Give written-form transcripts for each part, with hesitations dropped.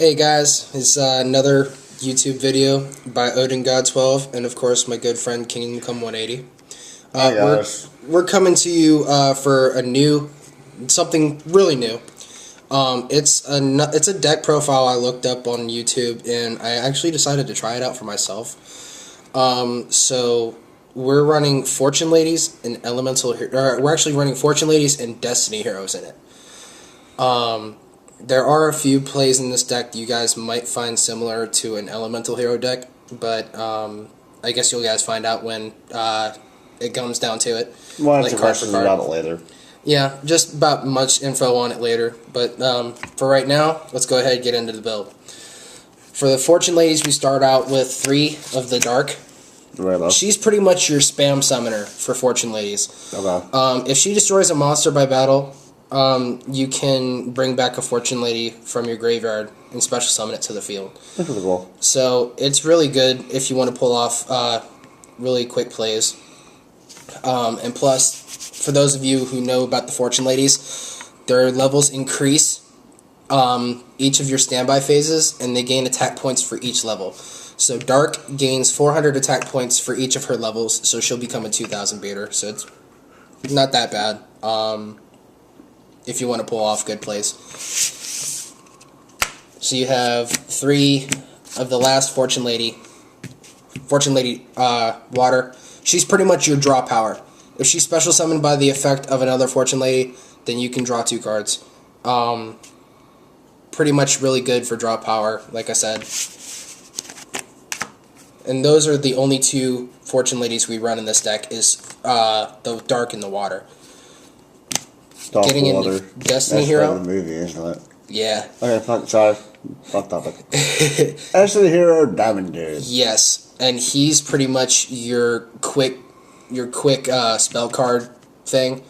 Hey guys, it's another YouTube video by OdinGod12 and of course my good friend Kingdom Come 180. Hey guys. We're coming to you for something really new. It's a deck profile I looked up on YouTube and I actually decided to try it out for myself. So we're running Fortune Ladies and we're actually running Fortune Ladies and Destiny Heroes in it. There are a few plays in this deck you guys might find similar to an Elemental Hero deck, but I guess you'll guys find out when it comes down to it. Well, like questions about it later. Yeah, just about much info on it later. But for right now, let's go ahead and get into the build. For the Fortune Ladies, we start out with 3 of the Dark. Right. She's pretty much your spam summoner for Fortune Ladies. Okay. If she destroys a monster by battle, you can bring back a Fortune Lady from your graveyard and special summon it to the field. That's really cool. So it's really good if you want to pull off really quick plays. And plus, for those of you who know about the Fortune Ladies, their levels increase each of your standby phases, and they gain attack points for each level. So Dark gains 400 attack points for each of her levels, so she'll become a 2,000 beater. So it's not that bad. If you want to pull off good plays. So you have 3 of the last Fortune Lady Water. She's pretty much your draw power. If she's special summoned by the effect of another Fortune Lady, then you can draw 2 cards. Pretty much really good for draw power, like I said. And those are the only 2 Fortune Ladies we run in this deck, is the Dark and the Water. Getting into Destiny Hero. That's the movie, isn't it? Yeah. Okay, sorry. Off topic. Destiny Hero, Diamond Dude. Yes, and he's pretty much your quick spell card thing.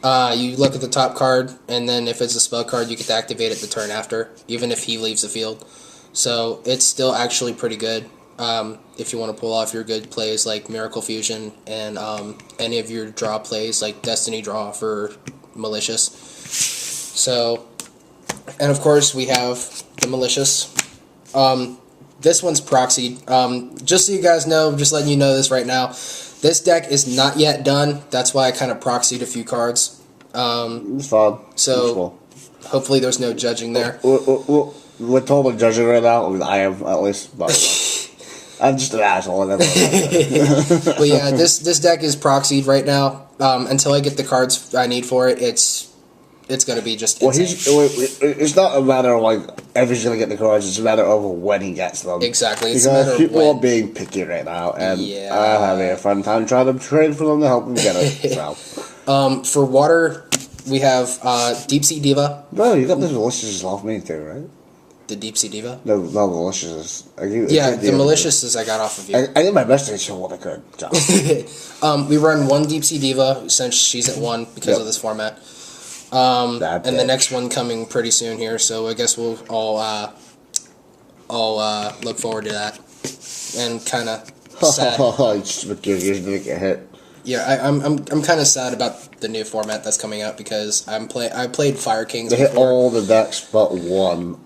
You look at the top card, and then if it's a spell card, you get to activate it the turn after, even if he leaves the field. So it's still actually pretty good. If you want to pull off your good plays like Miracle Fusion and any of your draw plays like Destiny Draw for Malicious. So, and of course we have the Malicious. This one's proxied. Just so you guys know, just letting you know this right now, this deck is not yet done. That's why I kind of proxied a few cards. It's fun. So, cool. Hopefully there's no judging there. We're totally judging right now. I mean, I am, at least. But, I'm just an asshole. But yeah, this deck is proxied right now. Until I get the cards I need for it, it's going to be just insane. It's not a matter of like if he's going to get the cards, it's a matter of when he gets them. Exactly. It's because a matter people of when. are being picky right now, and Yeah. I'm having a fun time trying to trade for them to help them get it. So. For Water, we have Deep Sea Diva. No, you got the Malicious off me too, right? The Deep Sea Diva? No, Malicious. Yeah, the Malicious I got off of you. I did my best to show what I could. So. We run 1 Deep Sea Diva since she's at 1 because of this format. And the next one coming pretty soon here, so I guess we'll all look forward to that. And kind of sad. You're gonna get hit. Yeah, I'm kind of sad about the new format that's coming out because I played Fire Kings. They hit all the decks but 1.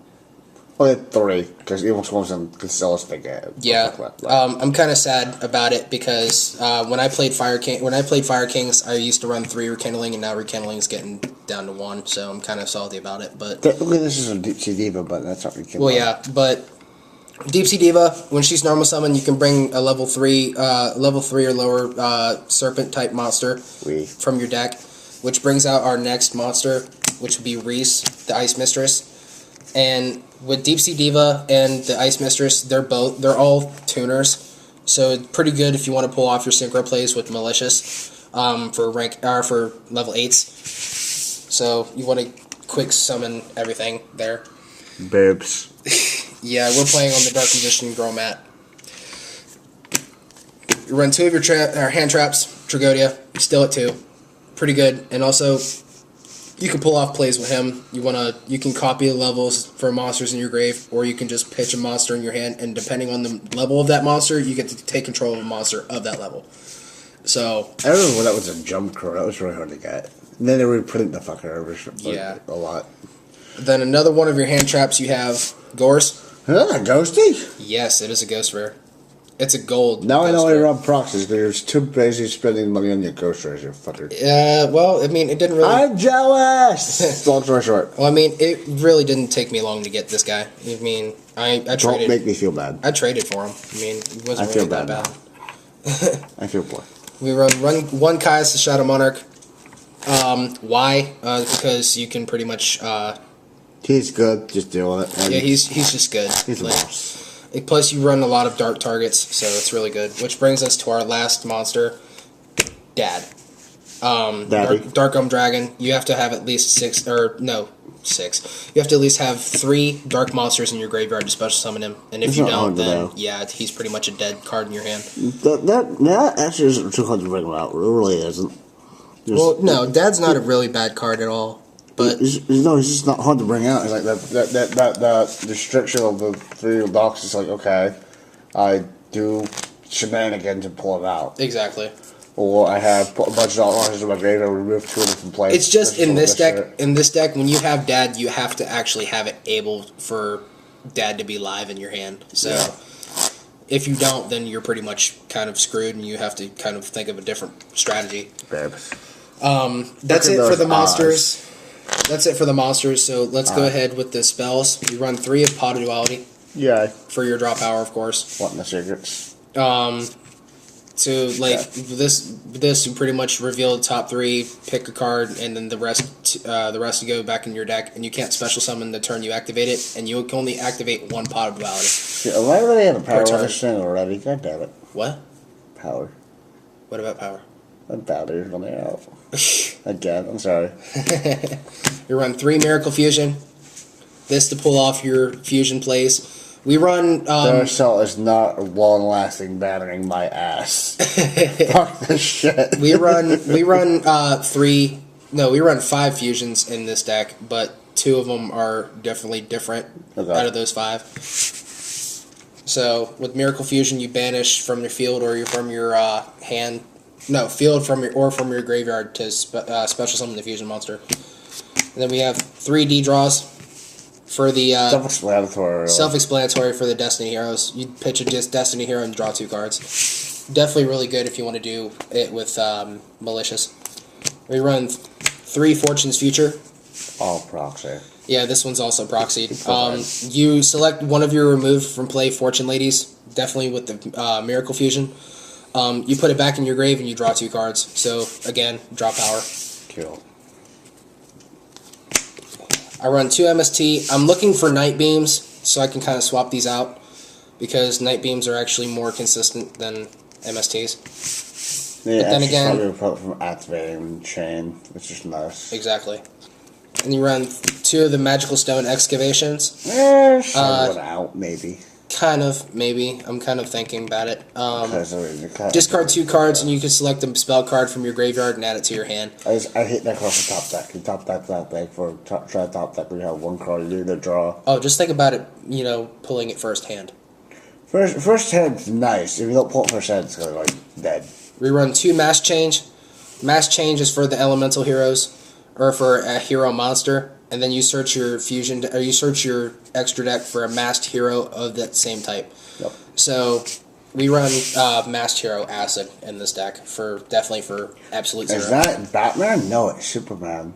Only 3, because even one of them could still stick it. Yeah, I'm kind of sad about it because when I played Fire Kings, I used to run 3 Rekindling, and now Rekindling is getting down to 1, so I'm kind of salty about it. But technically, this is a Deep Sea Diva, but that's not Rekindling. Well, yeah, but Deep Sea Diva, when she's normal summon, you can bring a level 3 or lower Serpent type monster from your deck, which brings out our next monster, which would be Reese, the Ice Mistress. And with Deep Sea Diva and the Ice Mistress, they're all tuners, so it's pretty good if you want to pull off your synchro plays with Malicious for level 8s. So you want to quick summon everything there. Boobs. Yeah, we're playing on the Dark Magician Girl mat. You run 2 of your hand traps, Tragodia, still at 2, pretty good, and also. You can pull off plays with him. You can copy the levels for monsters in your grave, or you can just pitch a monster in your hand, and depending on the level of that monster, you get to take control of a monster of that level. So I don't know when that was a jump card. That was really hard to get. And then they reprint the fucker over yeah. a lot. Then another one of your hand traps you have Gores? Huh, ghosty? Yes, it is a ghost rare. It's a gold. Now I know why rare. you run proxies, but you're too busy spending money on your ghost rares, you fucker. Well, I mean, it didn't really... I'm jealous! Long story short. Well, I mean, it really didn't take me long to get this guy. I mean, I traded... Don't make me feel bad. I traded for him. I mean, it wasn't I feel really that bad bad. I feel poor. We run one Kai's the Shadow Monarch. Why? Because you can pretty much... He's good, just deal with it. yeah, he's just good. He's Like, lost. plus, you run a lot of dark targets, so it's really good. Which brings us to our last monster, Dad. Daddy. Dark Dragon. You have to have at least 6. You have to at least have 3 dark monsters in your graveyard to special summon him. And if It's you not don't, hard to then know. yeah, he's pretty much a dead card in your hand. That actually isn't too hard to bring him out. It really isn't. Well, no, Dad's not a really bad card at all. But he's just not hard to bring out. It's like that restriction of the 3 docs is like, okay, I do shenanigans and pull them out. exactly. Or I have put a bunch of monsters in my grave and remove 2 of them from play. It's just in this deck. shit. In this deck, when you have Dad, you have to actually have it able for Dad to be live in your hand. So Yeah. if you don't, then you're pretty much kind of screwed, and you have to kind of think of a different strategy. Babe. That's Look at it for the those monsters. That's it for the monsters. So let's go ahead with the spells. You run 3 of Pot of Duality Yeah. for your draw power, of course. Wanting the secrets. So like this you pretty much reveal the top 3, pick a card, and then the rest to go back in your deck. And you can't special summon the turn you activate it, and you can only activate 1 Pot of Duality. Yeah, am I really out of power Per on turn. this thing already? God damn it. What? Power. What about power? I'm battered running out. Again, I'm sorry. You run 3 Miracle Fusion. This to pull off your fusion plays. We run. Their cell is not long-lasting battering my ass. Fuck this shit. We run 3. No, we run 5 fusions in this deck, but 2 of them are definitely different out of those 5. So with Miracle Fusion, you banish from your field or from your hand. No, field from your graveyard to special summon the fusion monster. And then we have 3 D draws for the Self-explanatory. Really. self-explanatory for the Destiny Heroes. You pitch a Destiny Hero and draw 2 cards. Definitely really good if you want to do it with Malicious. We run 3 Fortune's Future. All proxy. Yeah, this one's also proxied. You select one of your removed from play Fortune Ladies, definitely with the Miracle Fusion. You put it back in your grave and you draw 2 cards. So, again, draw power. Kill. I run 2 MST. I'm looking for Night Beams, so I can kind of swap these out, because Night Beams are actually more consistent than MSTs. Yeah, But then again, probably from activating chain, which is nice. exactly. And you run 2 of the Magical Stone Excavations. One out, maybe. Kind of, maybe. I'm kind of thinking about it. Discard 2 cards, and you can select a spell card from your graveyard and add it to your hand. I hate that across the top deck. You top deck that deck for try top deck where you have 1 card, you either draw. Oh, just think about it, pulling it first hand. First hand's nice. If you don't pull it first hand, it's gonna like dead. We run 2 Mass Change. Mass Change is for the elemental heroes, or for a hero monster, and then you search your fusion, or you search your extra deck for a masked hero of that same type. Yep. So we run masked hero Acid in this deck definitely for absolute 0. Is that Batman? No, it's Superman.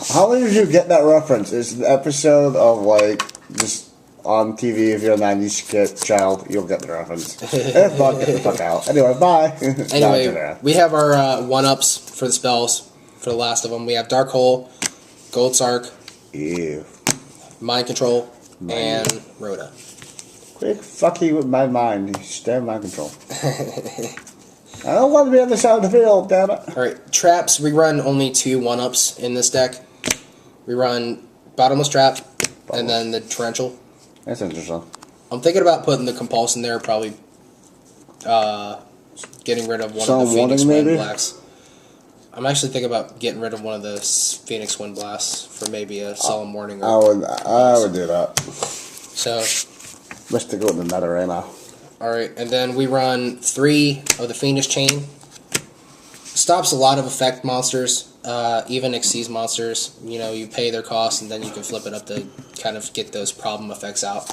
How did you get that reference? It's an episode of like just on TV. If you're a 90s kid child, you'll get the reference. If not, get the fuck out. Anyway, bye. Anyway, we have our 1-ups for the spells. For the last of them, we have Dark Hole, Gold Sark, Ew. Mind Control, and Rhoda. Quit fucking with my mind. You stay in mind control. I don't want to be on the side of the field, damn it. Alright, traps. We run only 2 1-ups in this deck. We run Bottomless Trap, and then the Torrential. That's interesting. I'm thinking about putting the Compulse in there, probably getting rid of one of the Phoenix Wind Blacks. I'm actually thinking about getting rid of one of the Phoenix Wind Blasts for maybe a Solemn Warning. I would do that. So, let's go with the Nether right now. Alright, and then we run 3 of the Fiendish Chain. Stops a lot of effect monsters, even Xyz monsters. You pay their cost and then you can flip it up to kind of get those problem effects out.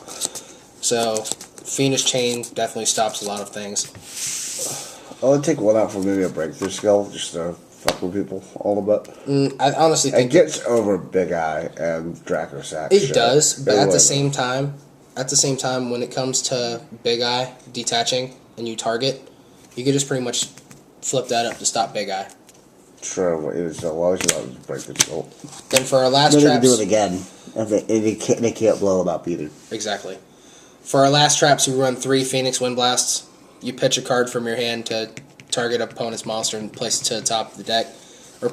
So, Fiendish Chain definitely stops a lot of things. I would take one out for maybe a breakthrough skill, just to fuck with people a little bit. I honestly think it gets over Big Eye and Draco Sack. It does, but at the same time, when it comes to Big Eye detaching and you target, you can just pretty much flip that up to stop Big Eye. True, as long as you don't break the skill. Then for our last traps, they can do it again. If they can't blow them up either. Exactly. For our last traps, we run 3 Phoenix Wind Blasts. You pitch a card from your hand to target opponent's monster and place it to the top of the deck, or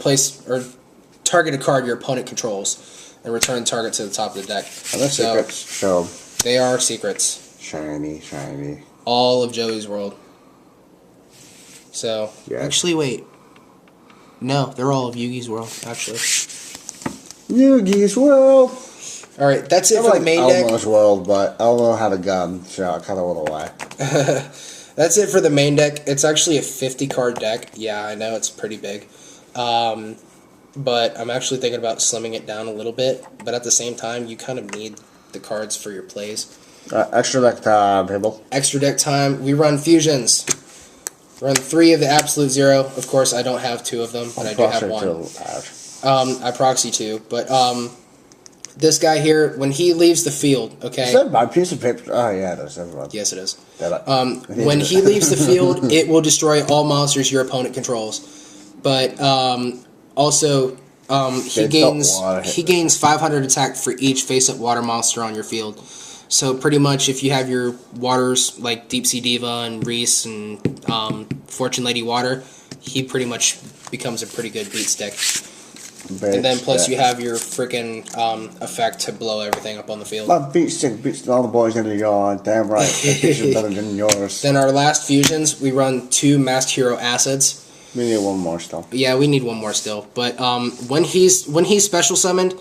target a card your opponent controls and return target to the top of the deck. Are they secrets? Show them. They are secrets. Shiny, shiny. All of Joey's World. So, actually, wait. No, they're all of Yugi's World, actually. Yugi's World! Alright, that's it for the main deck. Elmo's World, but Elmo had a gun, so I kind of went away. That's it for the main deck. It's actually a 50-card deck. Yeah, I know, it's pretty big. But I'm actually thinking about slimming it down a little bit. But at the same time, you kind of need the cards for your plays. Extra deck time, people. Extra deck time. We run fusions. Run 3 of the Absolute Zero. Of course, I don't have 2 of them, but I do have 1. I proxy 2, but this guy here, when he leaves the field, okay. Is that my piece of paper? Oh yeah, it is. Everyone. Yes, it is. When he leaves the field, it will destroy all monsters your opponent controls. But also, he gains 500 attack for each face-up water monster on your field. So pretty much, if you have your waters like Deep Sea Diva and Reese and Fortune Lady Water, he pretty much becomes a pretty good beat stick. And then plus you have your freaking effect to blow everything up on the field. My beat stick beats all the boys in the yard. Damn right. It's better than yours. Then our last fusions, we run 2 Masked Hero Acids. We need one more still. Yeah, we need one more still. But when he's special summoned,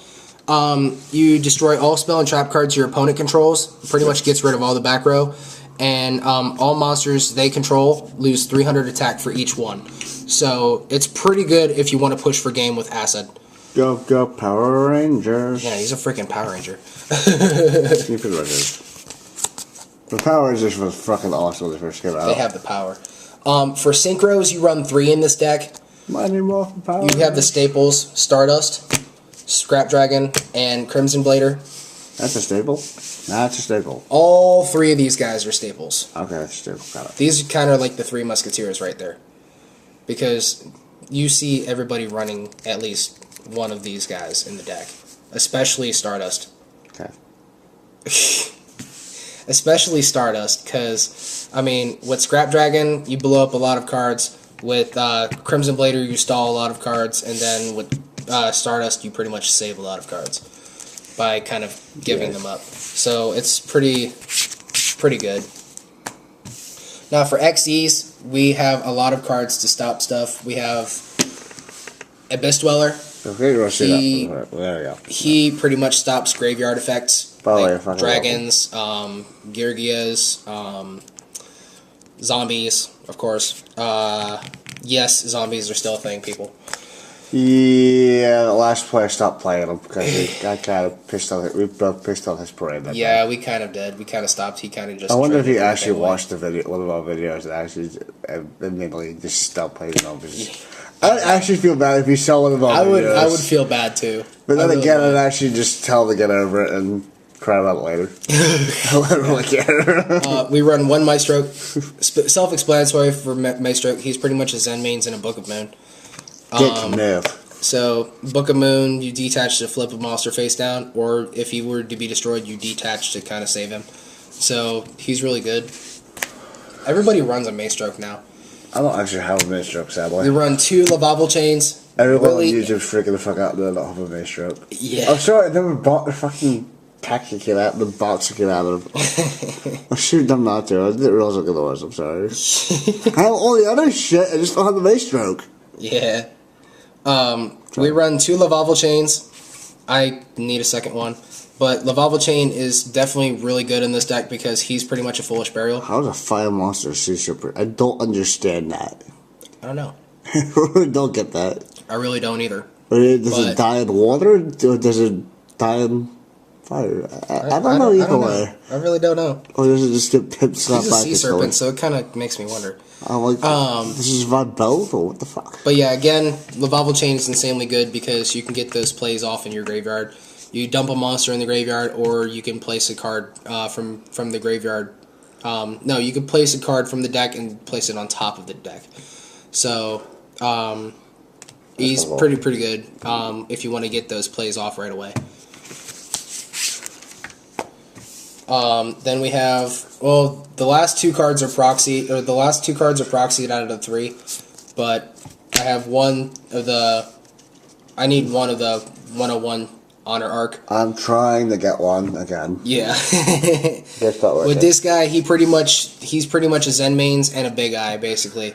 you destroy all spell and trap cards your opponent controls. Pretty much gets rid of all the back row. And all monsters they control lose 300 attack for each one. So it's pretty good if you want to push for game with Acid. Go, go, Power Rangers. Yeah, he's a freaking Power Ranger. He pretty much is. The Power Rangers was fucking awesome when they first came out. They have the power. For Synchros, you run 3 in this deck. Might need more for Power You have the staples, Stardust, Scrap Dragon, and Crimson Blader. That's a staple? Nah, that's a staple. All 3 of these guys are staples. Okay, that's a staple. Got it. These are kind of like the 3 Musketeers right there. Because you see everybody running at least one of these guys in the deck. Especially Stardust. Okay. Especially Stardust, because, I mean, with Scrap Dragon, you blow up a lot of cards. With Crimson Blader, you stall a lot of cards. And then with Stardust, you pretty much save a lot of cards by kind of giving them up. So it's pretty good. Now for XEs, we have a lot of cards to stop stuff. We have Abyss Dweller. Okay, there we go. He pretty much stops graveyard effects. Like dragons, Girgias, zombies, of course. Yes, zombies are still a thing, people. Yeah, the last player stopped playing them because he got kind of pissed on it. We both pissed on his parade. Yeah, we kind of did. We kind of stopped. He kind of just. I wonder if he actually watched the video, one of our videos, and actually immediately just stopped playing zombies. I'd actually feel bad if you saw one of our videos. I would feel bad too. But then again, I'd actually just tell him to get over it and cry about it later. I don't really care. We run 1 Maestro. Self-explanatory for Maestro. He's pretty much a Zen mains in a Book of Moon. So, Book of Moon, you detach to flip a monster face down, or if he were to be destroyed, you detach to kind of save him. So, he's really good. Everybody runs a Maestroke now. I don't actually have a Maestroke, sadly. We run 2 Lavable Chains. Everyone on YouTube's freaking the fuck out that I don't have a Maestroke. Yeah. I'm sorry, I never bought the fucking pack to get out, the box to get out of them. I'm shooting them not to. I didn't realize how good it was, I'm sorry. I have all the other shit, I just don't have the Maestroke. Yeah. We run 2 Lavable Chains. I need a second one. But Lavable Chain is definitely really good in this deck because he's pretty much a Foolish Burial. How does a fire monster see super? I don't understand that. I don't know. I really don't get that. I really don't either. Does it die in water? Or does it die in Fire. I don't know either way. I really don't know. Or does it just get pimp slapped He's a by sea serpent, so it kind of makes me wonder. I'm like, this is Von Belt or what the fuck? But yeah, again, Lavalval Chain is insanely good because you can get those plays off in your graveyard. You dump a monster in the graveyard, or you can place a card from the graveyard. No, you can place a card from the deck and place it on top of the deck. So he's pretty good if you want to get those plays off right away. Then we have, well, the last two cards are proxied out of the 3, but I have I need one of the 101 Honor Arc. I'm trying to get one again. Yeah. With this guy, he's pretty much a Zen mains and a Big Eye, basically.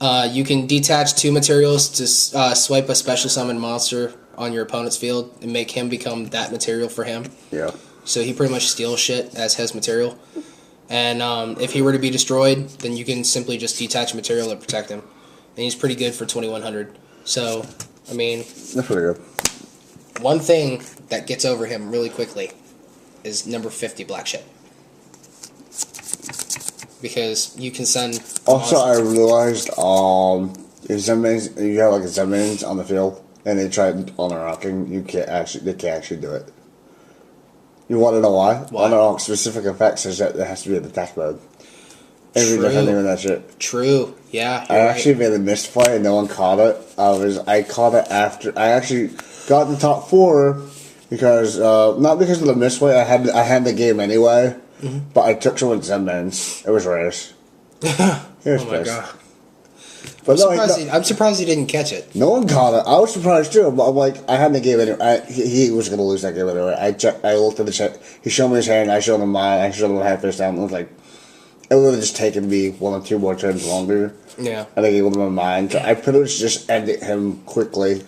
You can detach 2 materials to swipe a special summon monster on your opponent's field and make him become that material for him. Yeah. So he pretty much steals shit as his material. And if he were to be destroyed, then you can simply just detach material and protect him. And he's pretty good for 2100. So, I mean... That's pretty good. One thing that gets over him really quickly is number 50 Black Ship. Because you can send... Also, I realized, if Zenmains, you have like a Zenmains on the field, and they try honor rocking, they can't actually do it. You want to know why? Honor rock specific effects is that it has to be in attack mode. Every defending with that shit. True. Yeah. I actually made a missed play and no one caught it. I caught it after I actually got the top 4 because not because of the misplay. I had the game anyway, but I took someone's Zenmans. It was rares. Oh my god! But I'm surprised he didn't catch it. No one caught it. I was surprised too. But I'm like, I had the game anyway. He was going to lose that game anyway. I looked at the chat. He showed me his hand. I showed him mine. I showed him half face down. It was like, it would have just taken me 1 or 2 more turns longer. Yeah. I think he would have been mine. So I pretty much just ended him quickly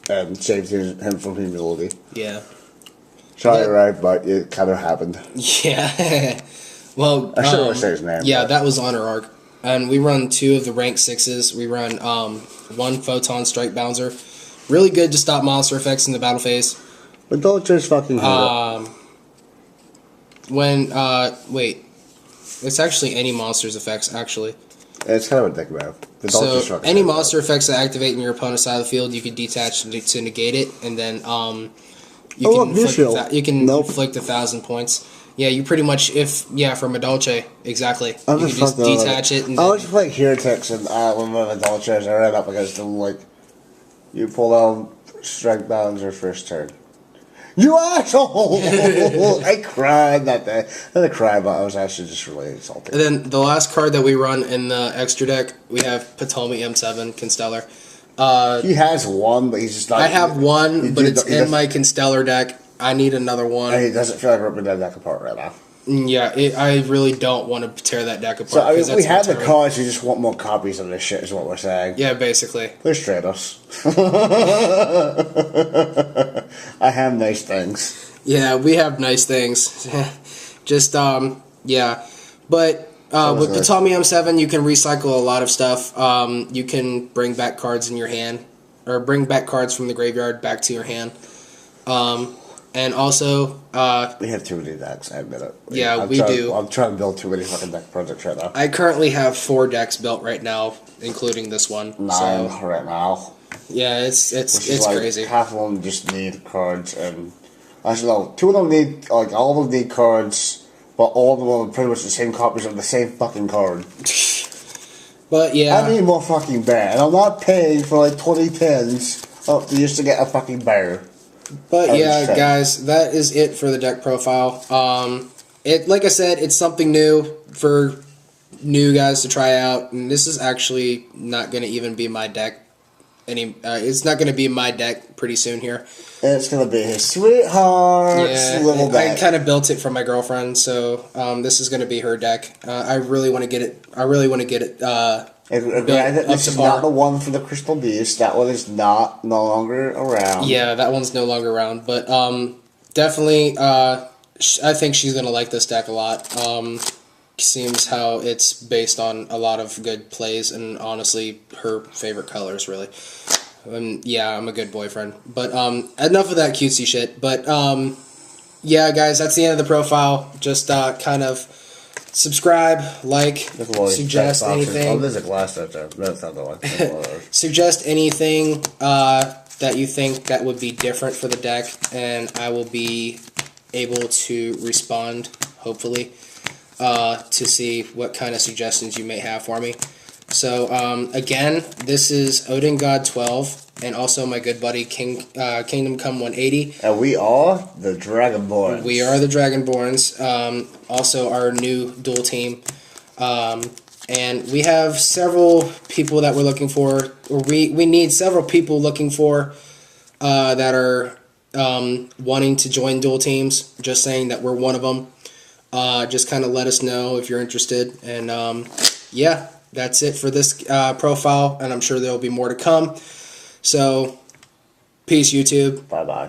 and saved him from humility. Yeah. Sorry, right, but it kind of happened. Yeah. Well, I should always say his name. Yeah, that was Honor Arc. And we run 2 of the rank 6s. We run 1 Photon Strike Bouncer. Really good to stop monster effects in the battle phase. But don't just fucking hit it. Wait. It's actually any monster's effects, actually. It's kind of a dick move. So, any monster effects that activate in your opponent's side of the field, you can detach to negate it, and then you can inflict 1,000 points. Yeah, you pretty much, for Madolche, exactly. You can just detach it. And I was playing Heretics, and when my Madolche, I ran up against them, like, you pull down Strike Bouncer first turn. You asshole! I cried that day. I didn't cry, but I was actually just really exalted. And then the last card that we run in the extra deck, we have Ptolemy M7 Constellar. He has one, but he's just not... I have one, but it's in my Constellar deck. I need another one. And he doesn't feel like ripping that deck apart right now. Yeah, I really don't want to tear that deck apart. So, I mean, we have the cards, we just want more copies of this shit, is what we're saying. Yeah, basically. Please trade us. I have nice things. Yeah, we have nice things. Just, yeah. But with Ptolemy M7, you can recycle a lot of stuff. You can bring back cards in your hand, or bring back cards from the graveyard back to your hand. And also... we have too many decks, I admit it. Yeah, we do. I'm trying to build too many fucking deck projects right now. I currently have 4 decks built right now, including this one. 9 right now. Yeah, it's crazy. Half of them just need cards, and... Actually, no, 2 of them need... Like, all of them need cards, but all of them are pretty much the same copies of the same fucking card. But, yeah... I need more fucking bear, and I'm not paying for, like, 20 pins just to get a fucking bear. But yeah, guys, that is it for the deck profile. Like I said, it's something new for new guys to try out, and this is actually not going to even be my deck. It's not going to be my deck pretty soon here. It's going to be his sweetheart's little deck. I kind of built it for my girlfriend, so this is going to be her deck. I really want to get it. This is not the one for the Crystal Beast. That one is no longer around. Yeah, that one's no longer around. But definitely, I think she's going to like this deck a lot. Seems how it's based on a lot of good plays, and honestly, her favorite colors, really. Yeah, I'm a good boyfriend. But enough of that cutesy shit. But yeah, guys, that's the end of the profile. Just kind of subscribe, like, suggest anything. Oh, there's a glass right there. That's not the one. Suggest anything that you think that would be different for the deck, and I will be able to respond, hopefully, to see what kind of suggestions you may have for me. So, again, this is Odin God 12, and also my good buddy Kingdom Come 180. And we are the Dragonbourns. We are the Dragonbourns, also our new dual team. And we have several people that we're looking for, or we need several people looking for that are wanting to join dual teams. Just saying that we're one of them. Just kind of let us know if you're interested. And yeah, that's it for this profile, and I'm sure there will be more to come. So, peace, YouTube. Bye-bye.